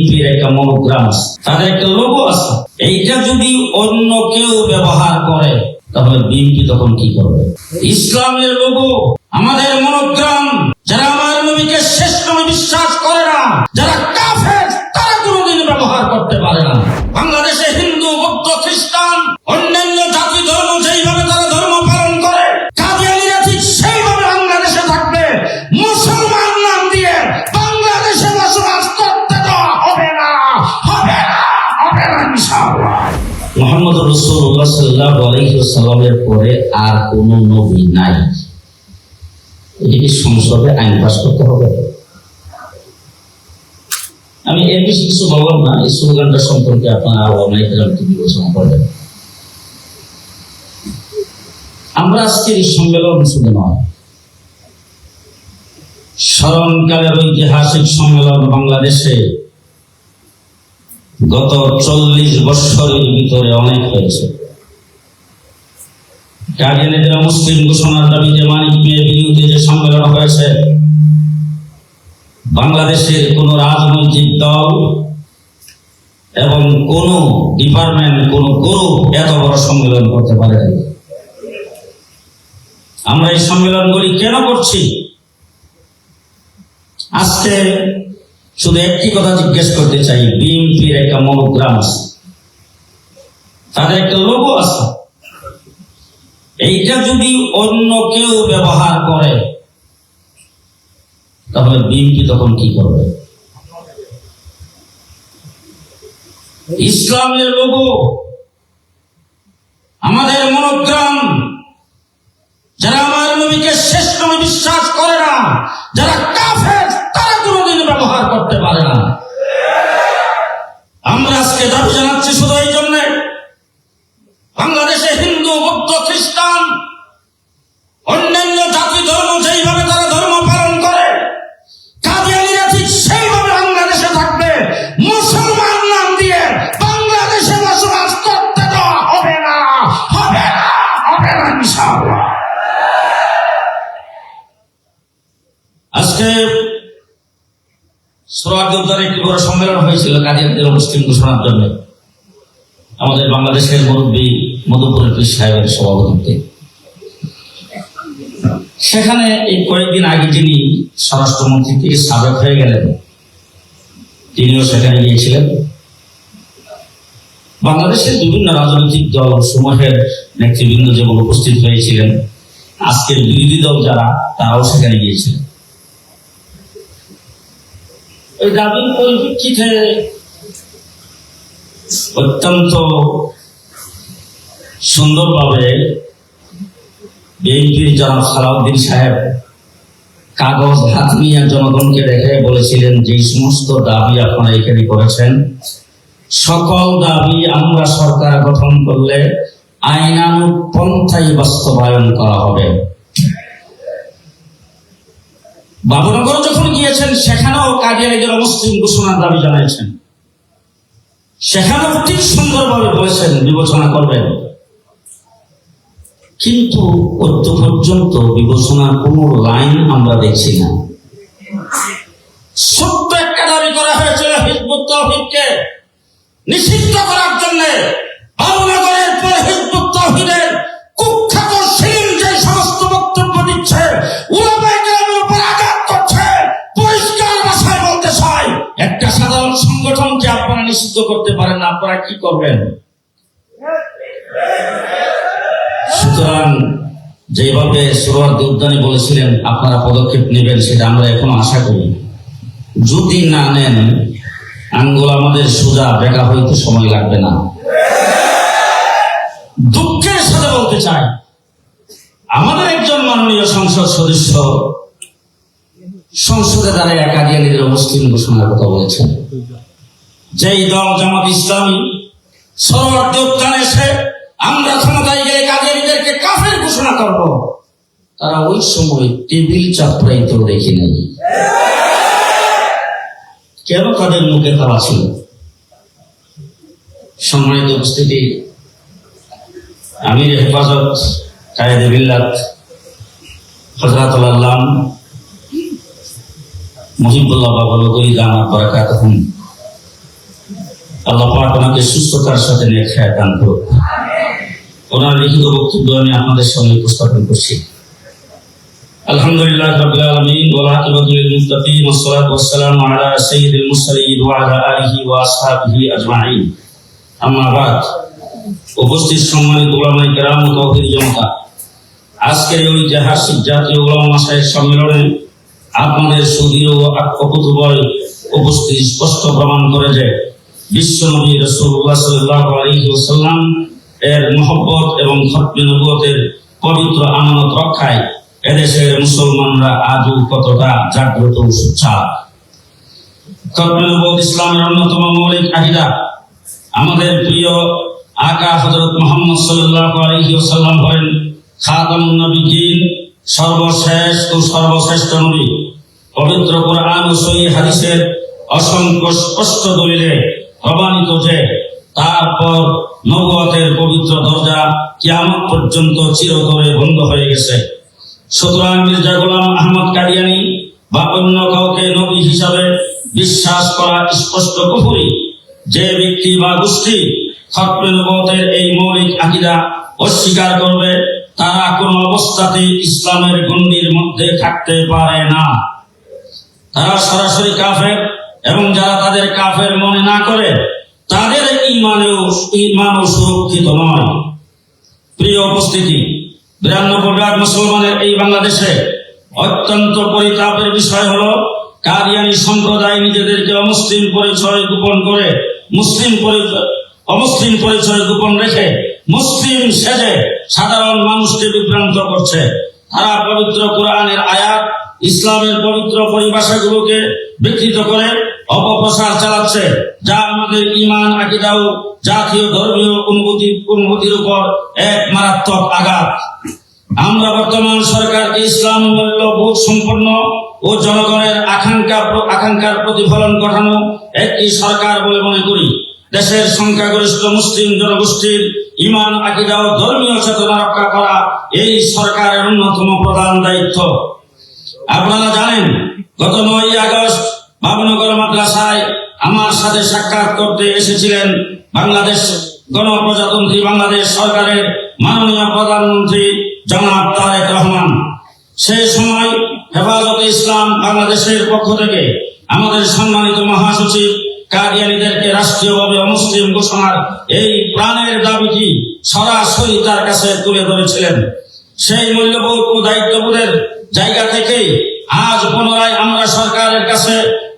বিএনপির একটা মনোগ্রাম আছে, তাদের একটা লোগো আছে। এইটা যদি অন্য কেউ ব্যবহার করে তাহলে বিএনপি তখন কি করবে? ইসলামের লোগো, আমাদের মনোগ্রাম, যারা আমার নবীকে শেষ নবী বিশ্বাস করে না, যারা কাফের, তারা কোনোদিন ব্যবহার করতে পারে না। বাংলাদেশে হিন্দু, বৌদ্ধ, খ্রিস্টান, অন্যান্য জাতি ধর্ম যেইভাবে তারা ধর্ম পালন করে, কাদিয়ানীরা ঠিক সেইভাবে বাংলাদেশে থাকবে। মুসলমান নাম দিয়ে বাংলাদেশে বসবাস করতে দেওয়া হবে না, হবে না, হবে না ইনশাআল্লাহ। মুহাম্মদ রাসূলুল্লাহ সাল্লাল্লাহু আলাইহি ওয়াসাল্লামের পরে আর কোন নবী নাই। এটিকে সংসদে আইন পাস করতে হবে। আমি এর বেশি কিছু বললাম না। এই স্লোগানটা সম্পর্কে আপনারা অনেক বিবেচনা করবেন। আমরা আজকের এই সম্মেলন শুধু নয়, স্মরণকালের ঐতিহাসিক সম্মেলন বাংলাদেশে গত 40 বছরের ভিতরে অনেক হয়েছে। কাদিয়ানীদের মুসলিম ঘোষণার দাবিতে মানিক মিয়ার বিরুদ্ধে যে সম্মেলন হয়েছে, বাংলাদেশের কোন রাজনৈতিক দল এবং কোন ডিপার্টমেন্ট, কোন গ্রুপ এত বড় সম্মেলন করতে পারে না। আমরা এই সম্মেলনগুলি কেন করছি? আজকে শুধু একটি কথা জিজ্ঞেস করতে চাই। বিএনপির একটা মনোগ্রাম আছে, তাদের একটা লোগো আছে। এইটা যদি অন্য কেউ ব্যবহার করে তাহলে বিএনপি তখন কি করবে? ইসলামের লোগো, আমাদের মনোগ্রাম, যারা আমার নবীকে শেষ নবী বিশ্বাস করে না, যারা কাফের, তারা কোনোদিন ব্যবহার করতে পারে না। আমরা আজকে দাবি জানাচ্ছি শুধু এই জন্যে, বাংলাদেশে হিন্দু, বৌদ্ধ, খ্রিস্টান, অন্যান্য জাতি ধর্ম যেইভাবে তারা ধর্ম পালন করে, কাদিয়ানীরা ঠিক সেইভাবে বাংলাদেশে থাকবে। মুসলমান নাম দিয়ে বাংলাদেশে বসবাস করতে দেওয়া হবে না, হবে না, হবে না ইনশাআল্লাহ। আজকে সোহরাওয়ার্দী একটি বড় সম্মেলন হয়েছিল কাদিয়ানীদের মুসলিম ঘোষণার জন্য, আমাদের বাংলাদেশের মুরব্বী মধুপুরের পীর সাহেবের সভাপতিত্বে। সেখানে এই কয়েকদিন আগে যিনি স্বরাষ্ট্রমন্ত্রী থেকে সাবেক হয়ে গেলেন, তিনিও সেখানে গিয়েছিলেন। বাংলাদেশের বিভিন্ন রাজনৈতিক দল সমূহের নেতৃবৃন্দ যেমন উপস্থিত হয়েছিলেন, আজকের বিরোধী দল যারা, তারাও সেখানে গিয়েছিলেন। ওই দাবির পরিপ্রেক্ষিতে অত্যন্ত সুন্দরভাবে বিএনপির জনাব সালাউদ্দিন সাহেব কাগজ হাত নিয়ে জনগণকে দেখে বলেছিলেন, যে সমস্ত দাবি আপনারা এখানে করেছেন, সকল দাবি আমরা সরকার গঠন করলে আইনানুগ পন্থায় বাস্তবায়ন করা হবে। বাবুনগর যখন গিয়েছেন, সেখানেও কাদিয়ানীদের মুসলিম ঘোষণার দাবি জানিয়েছেন। সেখানেও ঠিক সুন্দরভাবে বলেছেন বিবেচনা করবেন, কিন্তু অদ্য পর্যন্ত বিবেচনার কোন লাইন আমরা দেখছি না। ছোট্ট একটা দাবি করা হয়েছিল হিজবুত তাওহীদকে নিষিদ্ধ করার জন্য। বাবুনগরের পর হিজবুত তাওহীদের কুখ্যাত সেলিম যে সমস্ত বক্তব্য দিচ্ছে, উলামায়ে কেরামের উপর আঘাত করছে, পরিষ্কার ভাষায় বলতে চাই, একটা সাধারণ সংগঠনকে আপনারা নিষিদ্ধ করতে পারেন না, আপনারা কি করবেন? সুতরাং যেভাবে সোহরাওয়ার্দী উদ্যানে বলেছিলেন আপনারা পদক্ষেপ নেবেন, সেটা আমরা এখনো আশা করি। যদি না নেন, আঙ্গুল আমাদের সোজা বেকা হইতে সময় লাগবে না। দুঃখের সাথে বলতে চাই, আমাদের একজন মাননীয় সংসদ সদস্য সংসদে দাঁড়িয়ে কাদিয়ানীদের মুসলিম ঘোষণার কথা বলেছেন। যেই দল জামাত ইসলামী সোহরাওয়ার্দী উদ্যানে এসে আমরা ক্ষমতায় গেলে কাদিয়ানীদেরকে কাফের ঘোষণা করব, তারা ওই সময় টেবিল চাপড়াইতেও দেখি নাই। কেন তাদের মুখে তালা ছিল? সম্মানিত উপস্থিতি, আমির হেফাজত কায়েদে মিল্লাত হযরতুল আল্লামা মুহিবুল্লাহ বাবলগরী দামাত বারাকাতুহুম আল্লাহ পাক ওনাকে সুস্থতার সাথে নেক হায়াত দান করুন। ওনার লিখিত বক্তব্য আমি আপনাদের সামনে উপস্থাপন করছি। আলহামদুলিল্লাহ রাব্বিল আলামিন ওয়া আকিবাতুল লিল মুত্তাকিন ওয়াস সালাতু ওয়াস সালামু আলা সাইয়্যিদিল মুরসালিন ওয়া আলা আলিহি ওয়া আসহাবিহি আজমাইন। আম্মা বাদ। উপস্থিত সম্মানিত উলামায়ে কেরাম ও তাওহীদ জনতা, আজকের এই ঐতিহাসিক জাতীয় উলামা মাসায়ের সম্মেলনে আপনাদের সুদীর্ঘ ও অকুতূহল উপস্থিতি স্পষ্ট প্রমাণ করে যে বিশ্বনবী রাসূলুল্লাহ সাল্লাল্লাহু আলাইহি ওয়াসাল্লাম এর মহব্বত এবং খতমে নবুয়তের পবিত্র আমানত রক্ষায় এদেশের মুসলমানরা আজও কতটা জাগ্রত ও সোচ্চার। খতমে নবুয়ত ইসলামের অন্যতম মৌলিক আকীদা। আমাদের প্রিয় আকা হযরত মুহাম্মদ সাল্লাল্লাহু আলাইহি ওয়াসাল্লাম বলেন, খাতামুন নবিয়্যিন, সর্বশেষ ও সর্বশ্রেষ্ঠ নবী। পবিত্র কোরআন ও সহিহ হাদিসের অসংখ্য স্পষ্ট দলিলে প্রমাণিত যে তারপর নবুয়তের পবিত্র দরজা কিয়ামত পর্যন্ত চিরতরে বন্ধ হয়ে গেছে। সুতরাং মির্জা গোলাম আহমদ কাদিয়ানী বা অন্য কাউকে নবী হিসাবে বিশ্বাস করা স্পষ্ট কুফরি। যে ব্যক্তি বা গোষ্ঠী খতমে নবুয়তের এই মৌলিক আকীদা অস্বীকার করবে, তারা কোনো অবস্থাতেই ইসলামের গণ্ডির মধ্যে থাকতে পারে না। তারা সরাসরি কাফের, এবং যারা তাদের কাফের মনে না করে তাদের ঈমানও সুরক্ষিত নয়। প্রিয় উপস্থিতি, 92% মুসলমানের এই বাংলাদেশে অত্যন্ত পরিতাপের বিষয় হলো কাদিয়ানী সম্প্রদায় নিজেদেরকে অমুসলিম পরিচয় গোপন করে অমুসলিম পরিচয় গোপন রেখে মুসলিম সেজে সাধারণ মানুষকে বিভ্রান্ত করছে। তারা পবিত্র কোরআনের আয়াত, ইসলামের পবিত্র পরিভাষাগুলোকে বিকৃত করে অপপ্রচার চালাচ্ছে, যা আমাদের ঈমান, আকীদা ও জাতীয় ধর্মীয় অনুভূতির উপর এক মারাত্মক আঘাত। আমরা বর্তমান সরকারকে ইসলাম মূল্যবোধ সম্পন্ন ও জনগণের আকাঙ্ক্ষার প্রতিফলন ঘটানো একটি সরকার বলে মনে করি। দেশের সংখ্যাগরিষ্ঠ মুসলিম জনগোষ্ঠীর ঈমান, আকীদা ও ধর্মীয় চেতনা রক্ষা করা এই সরকারের অন্যতম প্রধান দায়িত্ব। আপনারা জানেন, গত 9 আগস্ট ভাবনগর মাদ্রাসায় আমার সাথে সাক্ষাৎ করতে এসেছিলেন বাংলাদেশ গণপ্রজাতন্ত্রী বাংলাদেশ সরকারের মাননীয় প্রধানমন্ত্রী জনাব তারেক রহমান। সেই সময় হেফাজতে ইসলাম বাংলাদেশের পক্ষ থেকে আমাদের সম্মানিত মহাসচিব কাদিয়ানীদেরকে রাষ্ট্রীয়ভাবে অমুসলিম ঘোষণার এই প্রাণের দাবিটি সরাসরি তার কাছে তুলে ধরেছিলেন। সেই মূল্যবোধ ও দায়িত্ববোধের জায়গা থেকে আজ পুনরায় আমরা সরকারের কাছে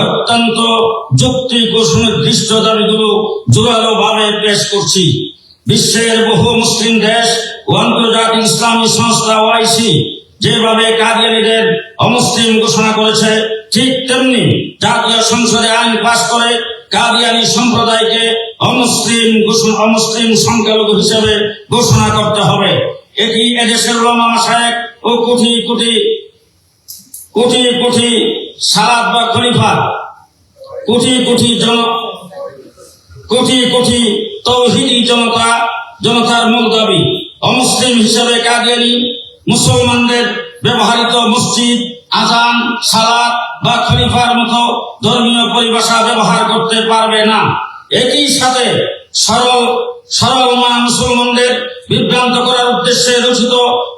অত্যন্ত যৌক্তিক ও সুনির্দিষ্ট দাবিগুলো জোরালো ভাবে পেশ করছি। বিশ্বের বহু মুসলিম দেশ ও আন্তর্জাতিক ইসলামী সংস্থা ওআইসি যেভাবে কাদিয়ানীদের অমুসলিম ঘোষণা করেছে, ঠিক তেমনি জাতীয় সংসদে আইন পাস করে কাদিয়ানী সম্প্রদায়কে অমুসলিম সংখ্যালঘু হিসেবে ঘোষণা করতে হবে। এটি এদেশের উলামা মাশায়েখ ও কোটি কোটি সালাত বা খলিফা, কোটি কোটি তাওহীদি জনতার মূল দাবি। অমুসলিম হিসেবে কাদিয়ানী মুসলমানদের ব্যবহৃত মসজিদ, আজান, সালাত বা খলিফার মতো ধর্মীয় পরিভাষা ব্যবহার করতে পারবে না। একই সাথে সরল মুসলমানদের বিভ্রান্ত করার উদ্দেশ্যে রচিত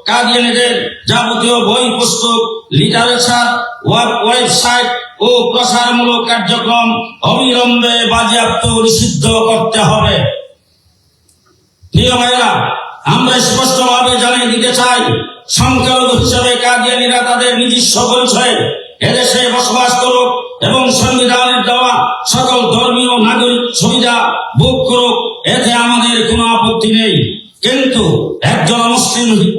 কাদিয়ানীদের যাবতীয় বই, পুস্তক, লিটারেচার, ওয়েবসাইট ও প্রসারমূলক কার্যক্রম অবিলম্বে বাজেয়াপ্ত নিষিদ্ধ করতে হবে। প্রিয় ভাইরা, আমরা স্পষ্টভাবে জানিয়ে দিতে চাই, সংখ্যালঘু হিসেবে কাদিয়ানীরা তাদের নিজস্ব পরিচয়ে এদেশে বসবাস করুক এবং সংবিধানের দেওয়া সকল ধর্মীয় নাগরিক সুবিধা ভোগ করুক, এতে আমাদের কোনো আপত্তি নেই। কিন্তু একজন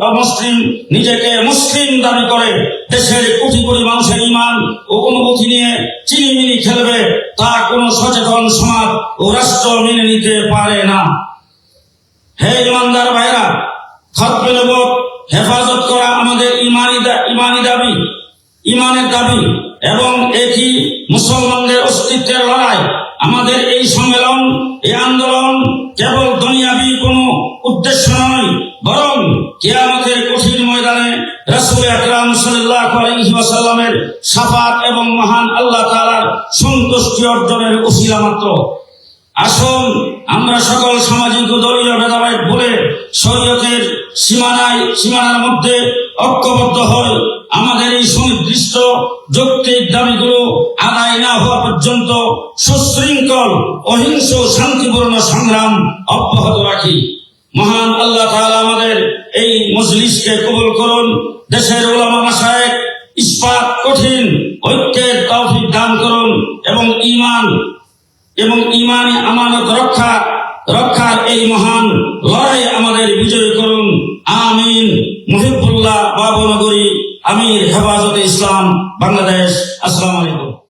অমুসলিম নিজেকে মুসলিম দাবি করে দেশের কোটি কোটি মানুষের ঈমান ও অনুভূতি নিয়ে চিনিমিনি খেলবে, তা কোনো সচেতন সমাজ ও রাষ্ট্র মেনে নিতে পারে না। হে ইমানদার ভাইরা, খতমে নবুয়ত হেফাজত করা আমাদের ইমানের দাবি এবং এটি মুসলমানদের অস্তিত্বের লড়াই। আমাদের এই সম্মেলন, এই আন্দোলন কেবল দুনিয়াবি কোনো উদ্দেশ্য নয়, বরং কিয়ামতের কঠিন ময়দানে রাসূল আকরাম সাল্লাল্লাহু আলাইহি ওয়াসাল্লামের শাফাত এবং মহান আল্লাহ তাআলার সন্তুষ্টি অর্জনের উসিলা মাত্র। আসুন আমরা সকল সামাজিক ও দলীয় ভেদাভেদ ভুলে শরীয়তের সীমানার মধ্যে ঐক্যবদ্ধ হই। আমাদের এই সুনির্দিষ্ট যৌক্তিক দাবিগুলো আদায় না হওয়া পর্যন্ত সুশৃঙ্খল অহিংস শান্তিপূর্ণ সংগ্রাম অব্যাহত রাখি। মহান আল্লাহ তাআলা আমাদের এই মজলিসকে কবুল করুন। দেশের উলামা মাশায়েখ ইসপাত কঠিন ঐক্যের তৌফিক দান করুন এবং ইমানি আমানত রক্ষার এই মহান লড়াই আমাদের বিজয় করুন। আমিন। মুহিবুল্লাহ বাবুনগরী, আমির হেফাজতে ইসলাম, বাংলাদেশ। আসসালামু আলাইকুম।